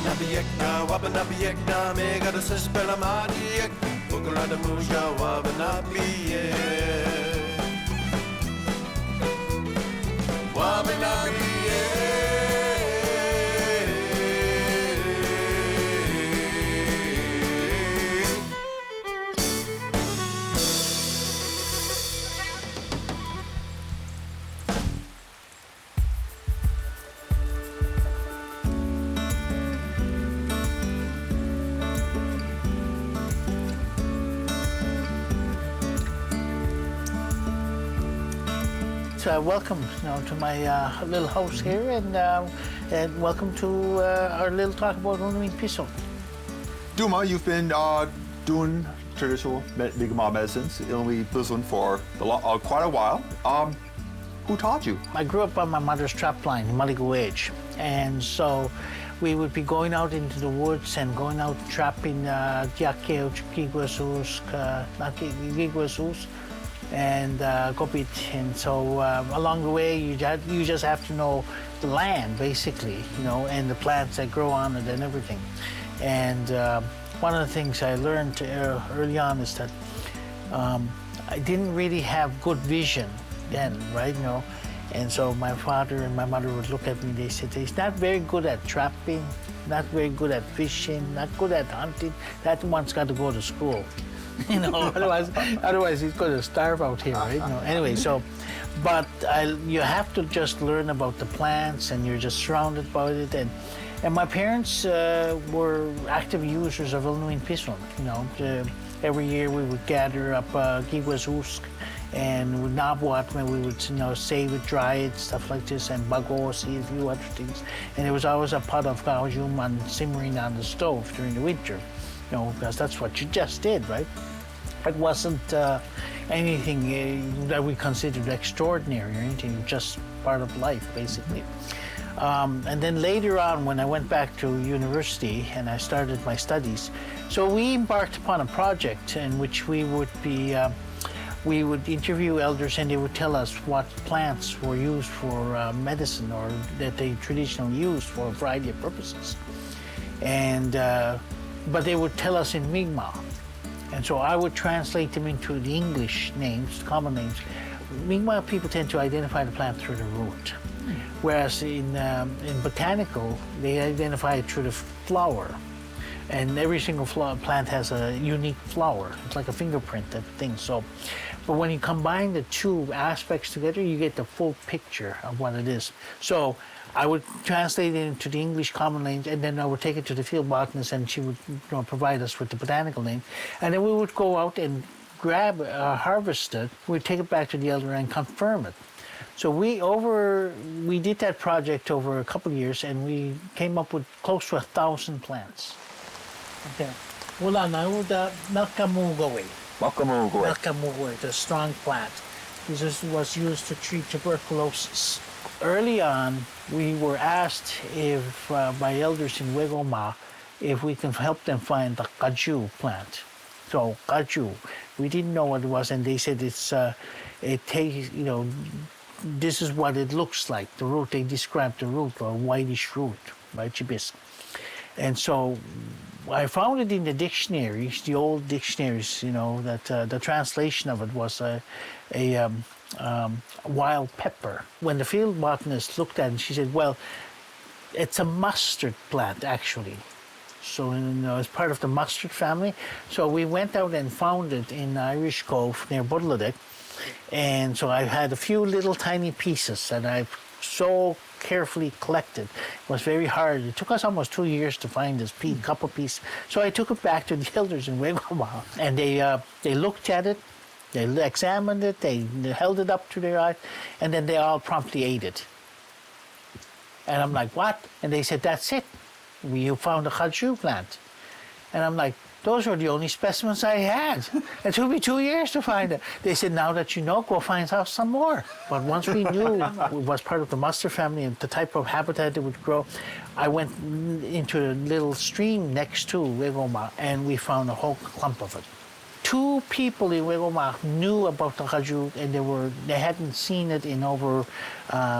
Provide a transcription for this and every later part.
Wabanabiekna, Wabanabiekna, Mega the Sespelamadiek, Bukulada Muja, Wabanabiek. Welcome to my little house here, and welcome to our little talk about Lnui-npisun. Tuma, you've been doing traditional Mi'kmaq medicines, Lnui-npisun, for quite a while. Who taught you? I grew up on my mother's trap line in Maligo Age, and so we would be going out into the woods and going out trapping and Gopit, and so along the way you just have to know the land, basically, and the plants that grow on it and everything. And one of the things I learned early on is that I didn't really have good vision then, right? And so my father and my mother would look at me. They said, he's not very good at trapping, not very good at fishing, not good at hunting. That one's got to go to school. Otherwise he's going to starve out here, right? Anyway, but you have to just learn about the plants, and you're just surrounded by it. And my parents were active users of Lnui-npisun. Every year we would gather up gigwazusk and with nabwat, when we would save it, dry it, stuff like this, and bagos, a few other things. And there was always a pot of gaojum simmering on the stove during the winter. Because that's what you just did, right? It wasn't anything that we considered extraordinary or anything, just part of life, basically. And then later on, when I went back to university and I started my studies, so we embarked upon a project in which we would interview elders, and they would tell us what plants were used for medicine, or that they traditionally used for a variety of purposes. And but they would tell us in Mi'kmaq. And so I would translate them into the English names, common names. Mi'kmaq people tend to identify the plant through the root, whereas in botanical, they identify it through the flower. And every single plant has a unique flower. It's like a fingerprint type of thing. So, but when you combine the two aspects together, you get the full picture of what it is. So I would translate it into the English common names, and then I would take it to the field botanist, and she would provide us with the botanical name. And then we would go out and harvest it. We'd take it back to the elder and confirm it. So we did that project over a couple of years, and we came up with close to 1,000 plants. Okay. Wala na uda nakamugoy. Nakamugoy, the strong plant. This was used to treat tuberculosis. Early on, we were asked by elders in Wegoma if we can help them find the kaju plant. So kaju, we didn't know what it was, and they said it takes, this is what it looks like. The root, they described the root, or whitish root, right, chibis. And so I found it in the dictionaries, the old dictionaries, that the translation of it was a wild pepper. When the field botanist looked at it, she said, well, it's a mustard plant, actually. So, it's part of the mustard family. So we went out and found it in Irish Cove near Budladek. And so I had a few little tiny pieces that I so carefully collected. It was very hard. It took us almost 2 years to find this couple piece. So I took it back to the elders in Wegoma, and they looked at it, they examined it, they held it up to their eye, and then they all promptly ate it. And I'm like, what? And they said, that's it. You found a kaju plant. And I'm like, those were the only specimens I had. It took me 2 years to find it. They said, now that you know, go find out some more. But once we knew it was part of the mustard family and the type of habitat it would grow, I went into a little stream next to Wegoma, and we found a whole clump of it. 2 people in Wegoma knew about the kaju, and they hadn't seen it in over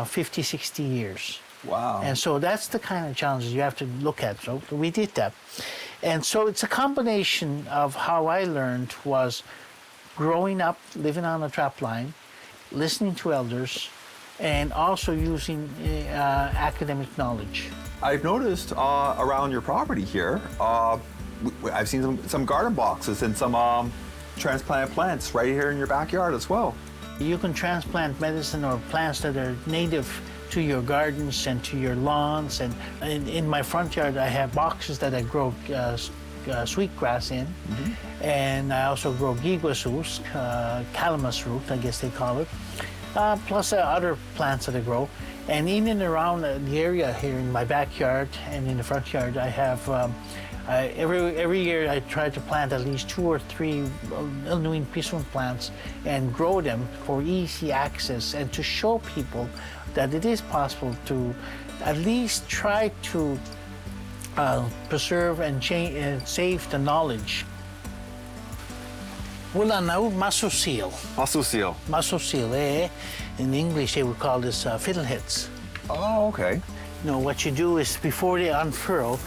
50, 60 years. Wow. And so that's the kind of challenges you have to look at. So we did that. And so it's a combination of how I learned was growing up, living on a trap line, listening to elders, and also using academic knowledge. I've noticed around your property here, I've seen some garden boxes and some transplanted plants right here in your backyard as well. You can transplant medicine or plants that are native to your gardens and to your lawns. And in my front yard, I have boxes that I grow sweetgrass in. And I also grow giguasus, calamus root, I guess they call it, plus other plants that I grow. And in and around the area here in my backyard and in the front yard, I have every year I try to plant at least 2 or 3 Lnui-npisun plants and grow them for easy access and to show people that it is possible to at least try to preserve and save the knowledge. Wala na masusil. Masusil. Masusil, in English they would call this fiddleheads. Oh, okay. You know, what you do is before they unfurl,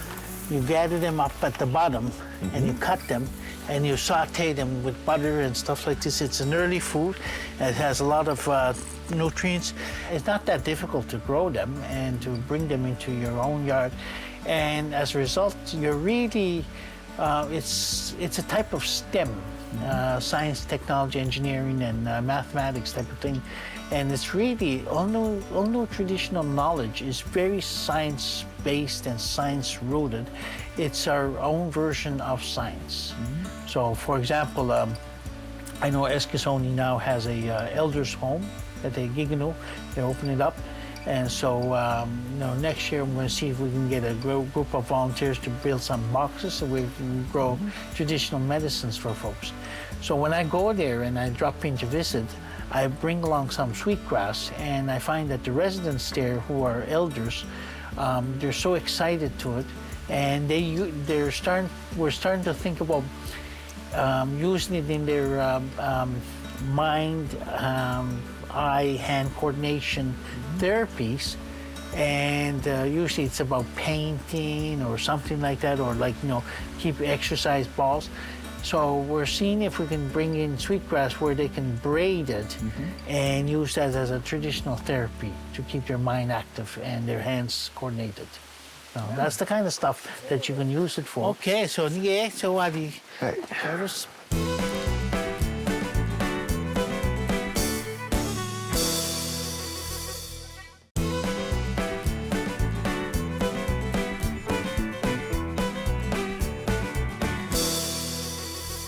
you gather them up at the bottom and you cut them and you saute them with butter and stuff like this. It's an early food. It has a lot of nutrients. It's not that difficult to grow them and to bring them into your own yard. And as a result, you're really, it's a type of STEM, science, technology, engineering, and mathematics type of thing. And it's really, all new traditional knowledge is very science-based and science-rooted. It's our own version of science. So, for example, I know Eskisoni now has a elders' home at the Gigano. They open it up. And so, you know, next year I'm going to see if we can get a group of volunteers to build some boxes so we can grow traditional medicines for folks. So when I go there and I drop in to visit, I bring along some sweetgrass, and I find that the residents there who are elders, they're so excited to it, and we're starting to think about using it in their mind, eye-hand coordination therapies, and usually it's about painting or something like that, or like, you know, keep exercise balls. So we're seeing if we can bring in sweetgrass where they can braid it and use that as a traditional therapy to keep their mind active and their hands coordinated. So that's the kind of stuff that you can use it for. Okay, so yeah, so what do you... Hey.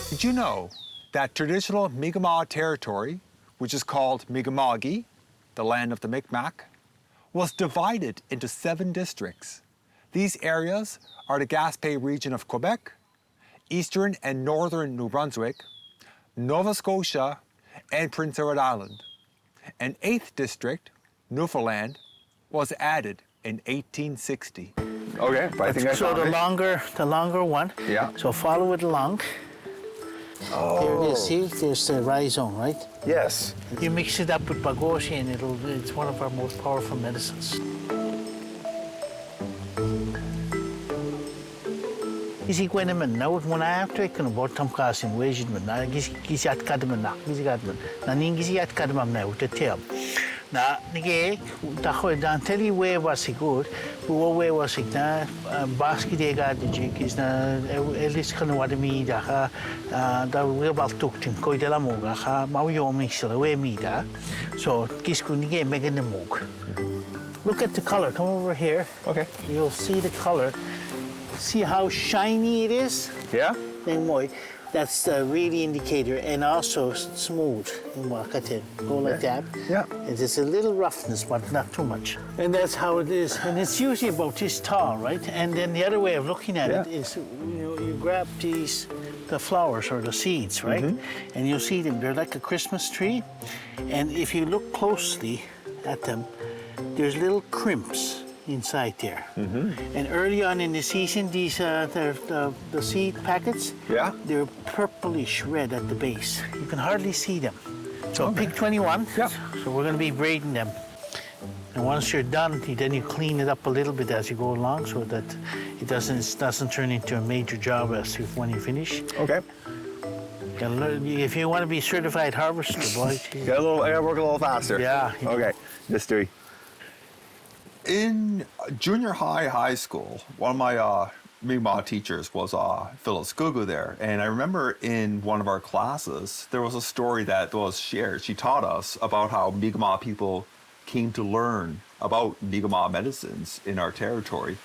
Did you know that traditional Mi'kmaq territory, which is called Mi'kma'ki, the land of the Micmac, was divided into 7 districts? These areas are the Gaspé region of Quebec, eastern and northern New Brunswick, Nova Scotia, and Prince Edward Island. An 8th district, Newfoundland, was added in 1860. Okay, I think I So found the longer one. Yeah. So follow it along. Oh. There it is. See, there's the Whalesong, right? Yes. You mix it up with bagoshi, and it's one of our most powerful medicines. Isi kwena man na when I have to ikon about tam kasim wejid man na gisi at kadman na gisi kadman na ningisi at kadman na utetem na nige ta khoy dan teli we was good wo we was na baski de ga de jikis na elis kan wadmi da da we bal tuktin koy de la moga ha mau yo mixel we mi da so kisku nige megen de mog. Look at the color. Come over here. Okay. You'll see the color. See how shiny it is? Yeah? That's the really indicator, and also smooth. Go like that. Yeah. And there's a little roughness, but not too much. And that's how it is. And it's usually about this tall, right? And then the other way of looking at it is, you grab the flowers or the seeds, right? And you'll see them. They're like a Christmas tree. And if you look closely at them, there's little crimps inside there. And early on in the season, these the seed packets, they're purplish red at the base. You can hardly see them. So pick 21. Yeah. So we're going to be braiding them. And once you're done, then you clean it up a little bit as you go along so that it doesn't turn into a major job when you finish. Okay. If you want to be certified harvester, boy. I gotta work a little faster. Yeah. Okay, mystery. In junior high school, one of my Mi'kmaq teachers was Phyllis Gugu there. And I remember in one of our classes, there was a story that was shared. She taught us about how Mi'kmaq people came to learn about Mi'kmaq medicines in our territory.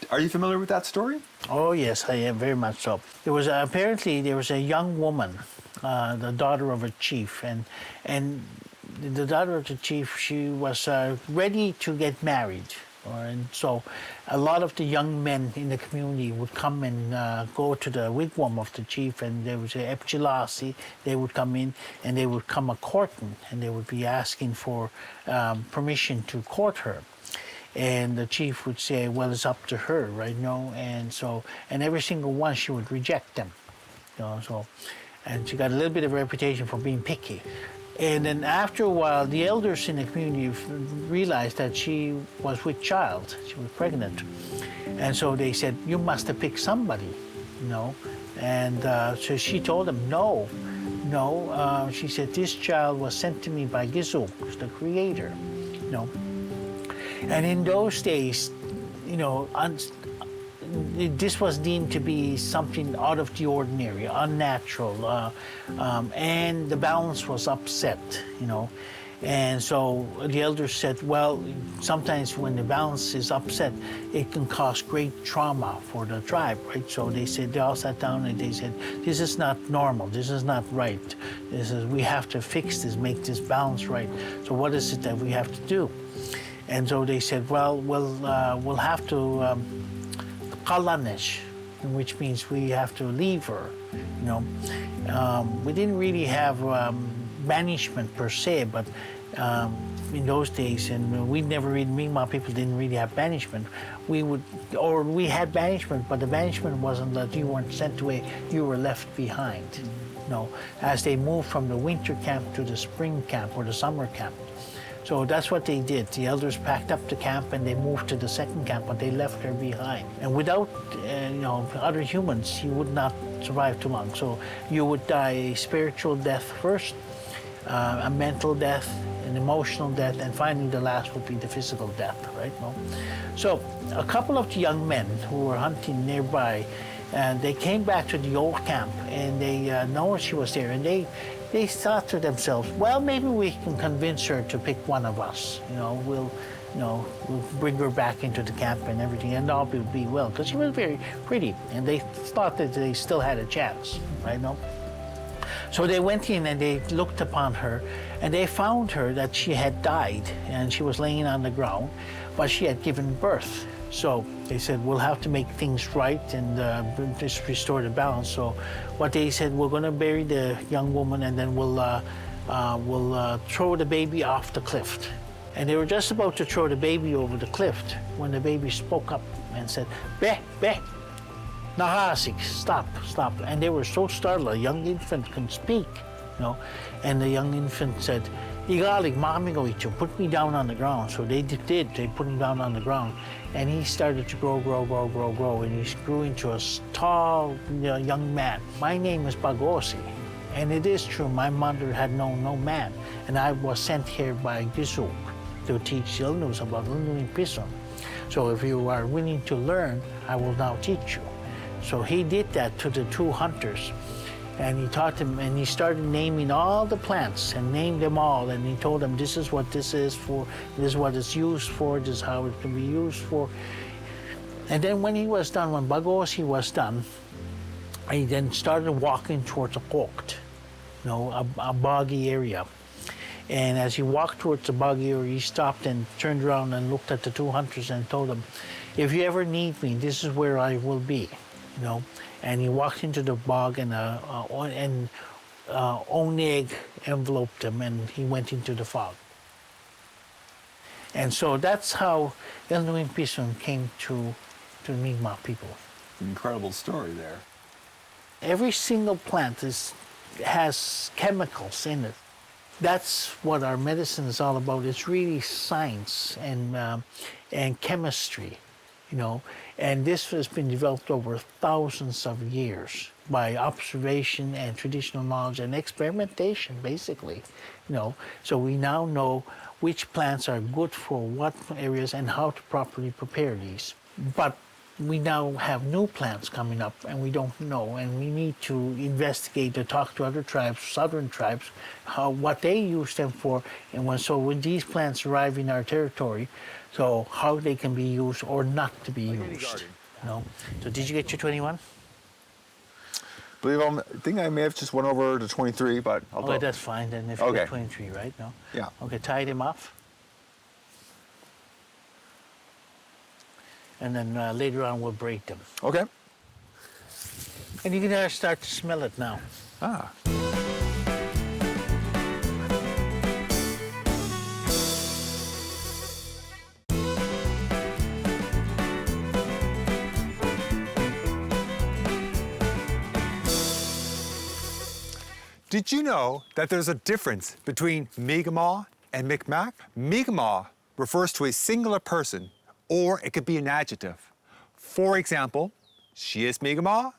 Are you familiar with that story? Oh yes, I am very much so. Apparently there was a young woman, the daughter of a chief, and the daughter of the chief, she was ready to get married, and so a lot of the young men in the community would come and go to the wigwam of the chief, and there was a epchilasi. They would come in and they would come a courting, and they would be asking for permission to court her. And the chief would say, well, it's up to her, right? And every single one, she would reject them. And she got a little bit of a reputation for being picky. And then after a while, the elders in the community realized that she was with child. She was pregnant. And so they said, you must have picked somebody, And so she told them, no. She said, this child was sent to me by Gizu, the creator, And in those days, this was deemed to be something out of the ordinary, unnatural, and the balance was upset, And so the elders said, well, sometimes when the balance is upset, it can cause great trauma for the tribe, right? So they all sat down and they said, this is not normal, this is not right. We have to fix this, make this balance right. So what is it that we have to do? And so they said, well, we'll have to kalanish, which means we have to leave her, We didn't really have banishment per se, but in those days, and Mi'kmaq people didn't really have banishment. We had banishment, but the banishment wasn't that you weren't sent away, you were left behind. As they moved from the winter camp to the spring camp or the summer camp. So that's what they did. The elders packed up the camp and they moved to the second camp, but they left her behind. And without, other humans, you would not survive too long. So you would die a spiritual death first, a mental death, an emotional death, and finally the last would be the physical death, right? So a couple of the young men who were hunting nearby, they came back to the old camp and they noticed she was there, and they thought to themselves, well, maybe we can convince her to pick one of us. We'll bring her back into the camp and everything, and all will be well, because she was very pretty, and they thought that they still had a chance, right? So they went in and they looked upon her, and they found her that she had died, and she was laying on the ground, but she had given birth. So they said, we'll have to make things right and just restore the balance. So what they said, we're going to bury the young woman, and then we'll throw the baby off the cliff. And they were just about to throw the baby over the cliff when the baby spoke up and said, Be, nahasik, stop. And they were so startled, a young infant can speak, And the young infant said, Igalig, mamigo ito, put me down on the ground. So they did, they put him down on the ground. And he started to grow, and he grew into a tall young man. My name is Bagosi, and it is true, my mother had known no man, and I was sent here by Gizu to teach Ilnus about Lnui-npisun. So if you are willing to learn, I will now teach you. So he did that to the two hunters, and he taught them, and he started naming all the plants and named them all, and he told them, this is what this is for, this is what it's used for, this is how it can be used for. And then when he was done, when Bagosi was done, he then started walking towards a cooked, a boggy area. And as he walked towards the boggy area, he stopped and turned around and looked at the two hunters and told them, if you ever need me, this is where I will be, And he walked into the bog, and Oneg enveloped him, and he went into the fog. And so that's how Lnui-npisun came to the Mi'kmaq people. Incredible story there. Every single plant has chemicals in it. that's what our medicine is all about. It's really science and chemistry, you know. And this has been developed over thousands of years by observation and traditional knowledge and experimentation, basically, you know. So we now know which plants are good for what areas and how to properly prepare these. But we now have new plants coming up and we don't know, and we need to investigate or talk to other tribes, southern tribes, what they use them for, and when these plants arrive in our territory, so how they can be used or not to be used. You know? So did you get your 21? I think I may have just went over to 23, but I'll Okay, that's fine then. If you Okay. get 23, right? No. Yeah. Okay, tie them off. And then later on we'll braid them. Okay. And you can start to smell it now. Ah. Did you know that there's a difference between Mi'kmaq and Micmac? Mi'kmaq refers to a singular person, or it could be an adjective. For example, she is Mi'kmaq,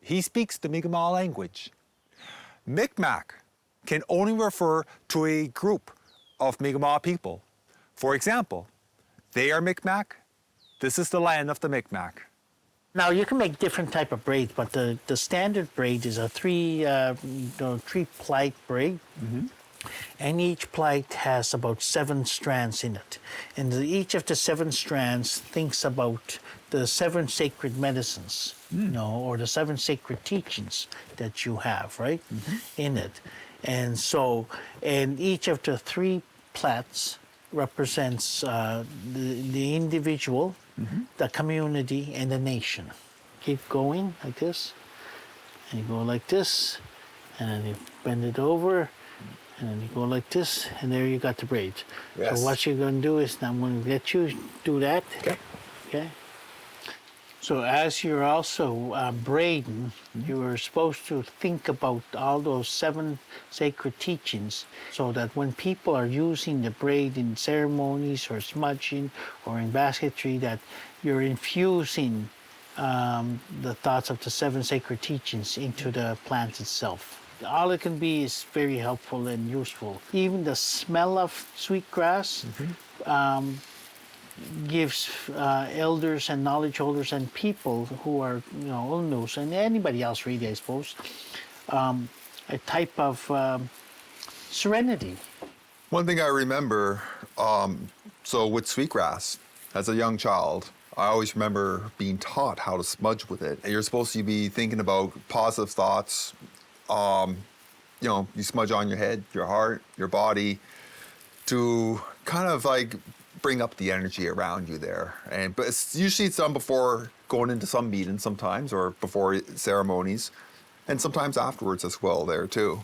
he speaks the Mi'kmaq language. Micmac can only refer to a group of Mi'kmaq people. For example, they are Micmac, this is the land of the Micmac. Now you can make different type of braids, but the standard braid is a three plight braid, and each plight has about 7 strands in it. And each of the 7 strands thinks about the 7 sacred medicines, you know, or the 7 sacred teachings that you have, right, in it. And so, and each of the 3 plaits represents the individual, the community, and the nation. Keep going like this, and you go like this, and then you bend it over, and then you go like this, and there you got the braids. Yes. So what you're going to do is, I'm going to let you do that. Okay. Okay. So as you're also braiding, you are supposed to think about all those 7 sacred teachings, so that when people are using the braid in ceremonies or smudging or in basketry, that you're infusing the thoughts of the 7 sacred teachings into the plant itself. All it can be is very helpful and useful. Even the smell of sweetgrass gives elders and knowledge holders and people who are, you know, Lnus, and anybody else really, I suppose, a type of serenity. One thing I remember, so with sweetgrass, as a young child, I always remember being taught how to smudge with it. And you're supposed to be thinking about positive thoughts. You know, you smudge on your head, your heart, your body, to kind of like bring up the energy around you there. But usually it's done before going into some meetings sometimes, or before ceremonies, and sometimes afterwards as well there too.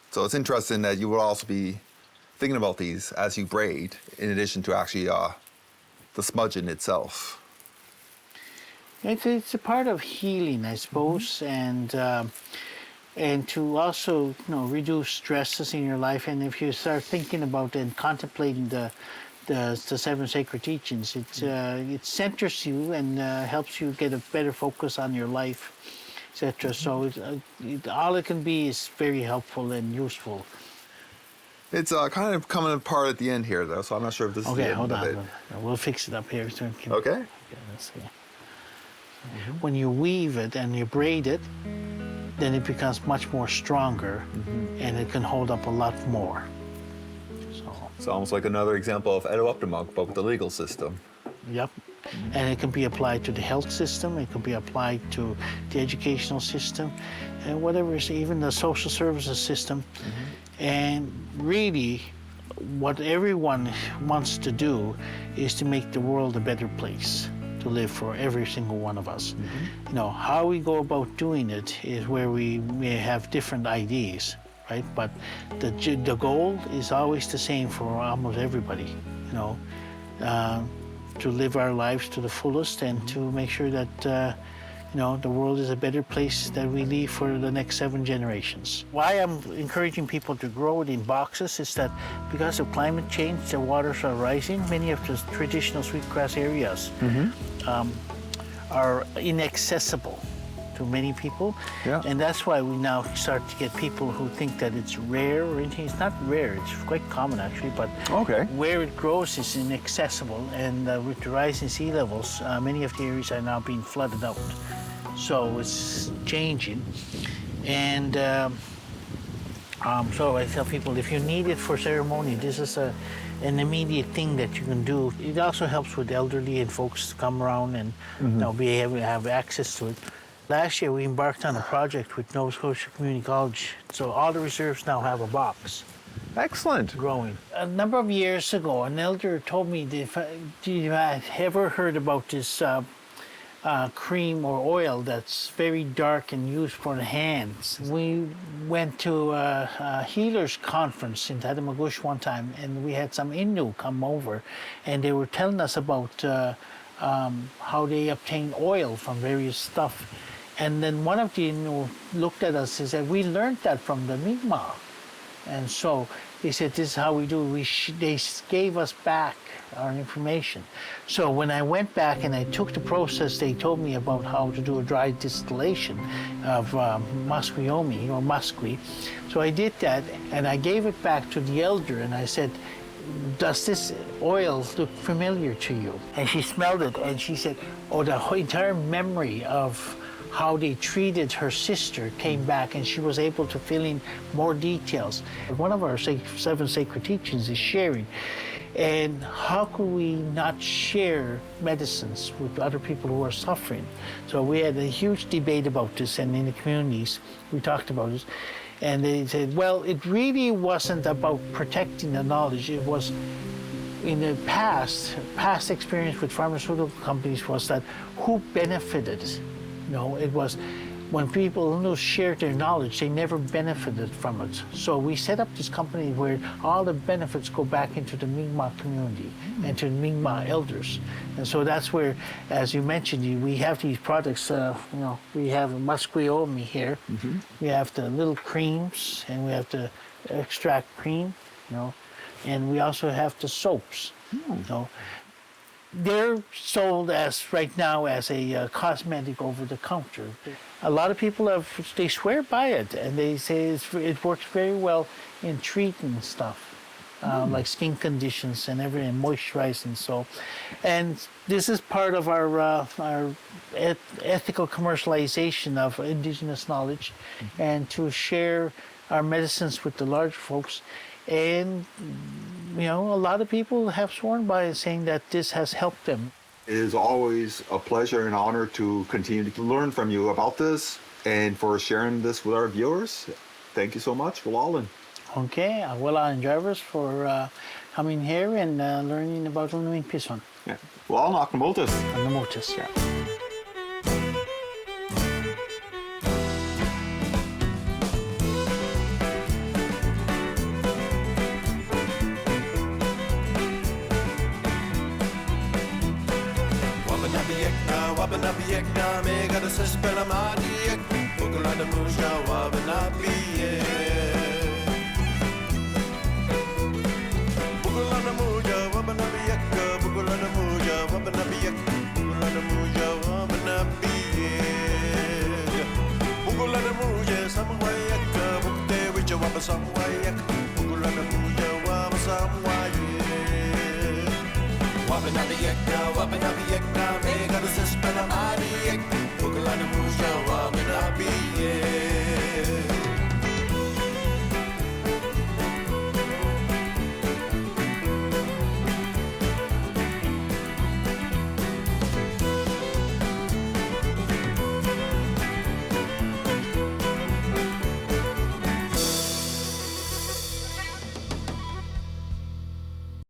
So it's interesting that you would also be thinking about these as you braid, in addition to actually the smudging itself. It's a part of healing, I suppose, and to also, you know, reduce stresses in your life. And if you start thinking about and contemplating the 7 sacred teachings, it centers you and helps you get a better focus on your life, etc. So all it can be is very helpful and useful. It's kind of coming apart at the end here, though, so I'm not sure if this is the Okay, end hold of on. it. We'll fix it up here. So it can, Okay. let's see. When you weave it and you braid it, then it becomes much more stronger, and it can hold up a lot more. So, It's almost like another example of Edo Uptimuk, but with the legal system. yep. And it can be applied to the health system, it can be applied to the educational system, and whatever, even the social services system. And really, what everyone wants to do is to make the world a better place to live for every single one of us. You know, how we go about doing it is where we may have different ideas, right? But the goal is always the same for almost everybody, you know, to live our lives to the fullest and to make sure that, the world is a better place that we leave for the next 7 generations. Why I'm encouraging people to grow it in boxes is that because of climate change, the waters are rising. Many of the traditional sweetgrass areas are inaccessible to many people. Yeah. And that's why we now start to get people who think that it's rare or anything. It's not rare, it's quite common actually, but where it grows is inaccessible. And with the rising sea levels, many of the areas are now being flooded out. So it's changing. And so I tell people, if you need it for ceremony, this is an immediate thing that you can do. It also helps with elderly and folks to come around and be able to have access to it. Last year, we embarked on a project with Nova Scotia Community College, so all the reserves now have a box. Excellent. Growing. A number of years ago, an elder told me, do you have ever heard about this cream or oil that's very dark and used for the hands? We went to a healers conference in Tadamagush one time, and we had some Innu come over, and they were telling us about how they obtain oil from various stuff. And then one of the Innu looked at us and said, we learned that from the Mi'kmaq. And so they said, this is how we do it. They gave us back our information. So when I went back and I took the process, they told me about how to do a dry distillation of musquiomi or musqui. So I did that, and I gave it back to the elder, and I said, does this oil look familiar to you? And she smelled it, and she said, oh, the entire memory of how they treated her sister came back, and she was able to fill in more details. One of our 7 sacred teachings is sharing. And how could we not share medicines with other people who are suffering? So we had a huge debate about this, and in the communities, we talked about this. And they said, well, it really wasn't about protecting the knowledge. It was, in the past experience with pharmaceutical companies was that who benefited? It was when people who shared their knowledge, they never benefited from it. So we set up this company where all the benefits go back into the Mi'kmaq community and to the Mi'kmaq elders. And so that's where, as you mentioned, we have these products, we have a musquiomi here, we have the little creams, and we have the extract cream, and we also have the soaps. They're sold right now as a cosmetic over the counter. A lot of people they swear by it, and they say it works very well in treating stuff, like skin conditions and everything, moisturizing. And this is part of our ethical commercialization of indigenous knowledge, and to share our medicines with the large folks. And a lot of people have sworn by it, saying that this has helped them. It is always a pleasure and honor to continue to learn from you about this and for sharing this with our viewers. Thank you so much, Whalesong. Okay, Whalesong drivers for coming here and learning about Lnui-npisun. Yeah. Whalesong Nakamultis. Nakamultis, yeah. Wabanabiyekna me gada sespela madiek Bukulana muja wabanabiyek Bukulana muja wabanabiyek Bukulana muja wabanabiyek Bukulana muja wabanabiyek Bukulana muja samwayek Bukte wija wabasamwayek Bukulana muja wabasamwayek Wabanabiyekna me gada sespela madiek Bukulana muja